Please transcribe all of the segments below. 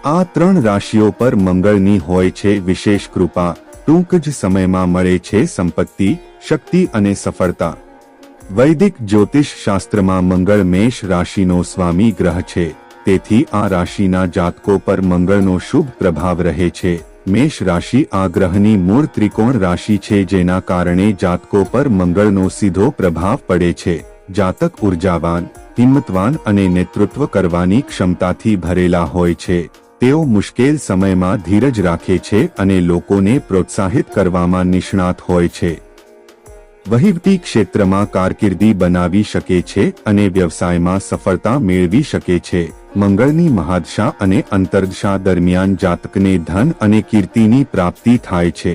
આ 3 રાશિઓ પર મંગળની હોય છે વિશેષ કૃપા. ટૂંક જ સમયમાં મળે છે સંપત્તિ, શક્તિ અને સફળતા. વૈદિક જ્યોતિષ શાસ્ત્રમાં મંગળ મેષ રાશિનો સ્વામી ગ્રહ છે, તેથી આ રાશિના જાતકો પર મંગળનો શુભ પ્રભાવ રહે છે. મેષ રાશિ આ ગ્રહની મૂળ ત્રિકોણ રાશિ છે, જેના કારણે જાતકો પર મંગળનો સીધો પ્રભાવ પડે છે. જાતક ઉર્જાવાન, હિંમતવાન અને નેતૃત્વ કરવાની ક્ષમતાથી ભરેલા હોય છે. તેઓ મુશ્કેલ સમયમાં ધીરજ રાખે છે અને લોકોને પ્રોત્સાહિત કરવામાં નિષ્ણાત હોય છે. વહીવટી ક્ષેત્રમાં કારકિર્દી બનાવી શકે છે અને વ્યવસાયમાં સફળતા મેળવી શકે છે. મંગળની મહાદશા અને અંતર્દશા દરમિયાન જાતકને ધન અને કીર્તિની પ્રાપ્તિ થાય છે.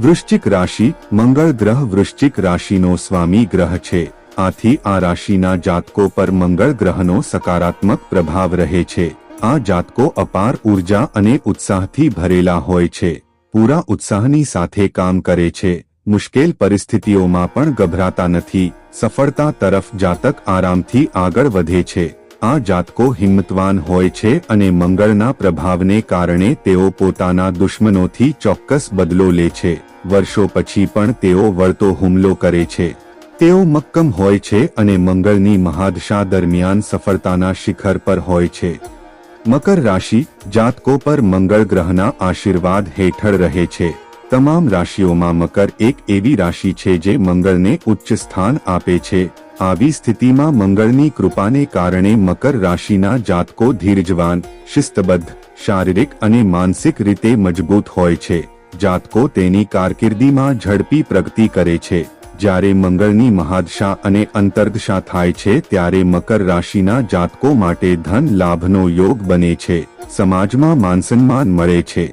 વૃશ્ચિક રાશિ. મંગળ ગ્રહ વૃશ્ચિક રાશિનો સ્વામી ગ્રહ છે, આથી આ રાશિના જાતકો પર મંગળ ગ્રહનો સકારાત્મક પ્રભાવ રહે છે. આ જાતકો અપાર ઉર્જા અને ઉત્સાહથી ભરેલા હોય છે. પૂરા ઉત્સાહની સાથે કામ કરે છે. મુશ્કેલ પરિસ્થિતિઓમાં પણ ગભરાતા નથી. સફળતા તરફ જાતક આરામથી આગળ વધે છે. આ જાતકો હિંમતવાન હોય છે અને મંગળના પ્રભાવને કારણે તેઓ પોતાના દુશ્મનોથી ચોક્કસ બદલો લે છે. વર્ષો પછી પણ તેઓ વળતો હુમલો કરે છે. તેઓ મક્કમ હોય છે અને મંગળની મહાદશા દરમિયાન સફળતાના શિખર પર હોય છે. મકર રાશિ. જાતકો પર મંગળ ગ્રહના આશીર્વાદ હેઠળ રહે છે. તમામ રાશિઓમાં મકર એક એવી રાશિ છે જે મંગળને ઉચ્ચ સ્થાન આપે છે. આવી સ્થિતિમાં મંગળની કૃપાને કારણે મકર રાશિના જાતકો ધીરજવાન, શિસ્તબદ્ધ, શારીરિક અને માનસિક રીતે મજબૂત હોય છે. જાતકો તેની કારકિર્દીમાં ઝડપી પ્રગતિ કરે છે. જ્યારે મંગળની મહાદશા અને અંતર્દશા થાય છે ત્યારે મકર રાશિના જાતકો માટે ધન લાભનો યોગ બને છે. સમાજમાં માનસન્માન મળે છે.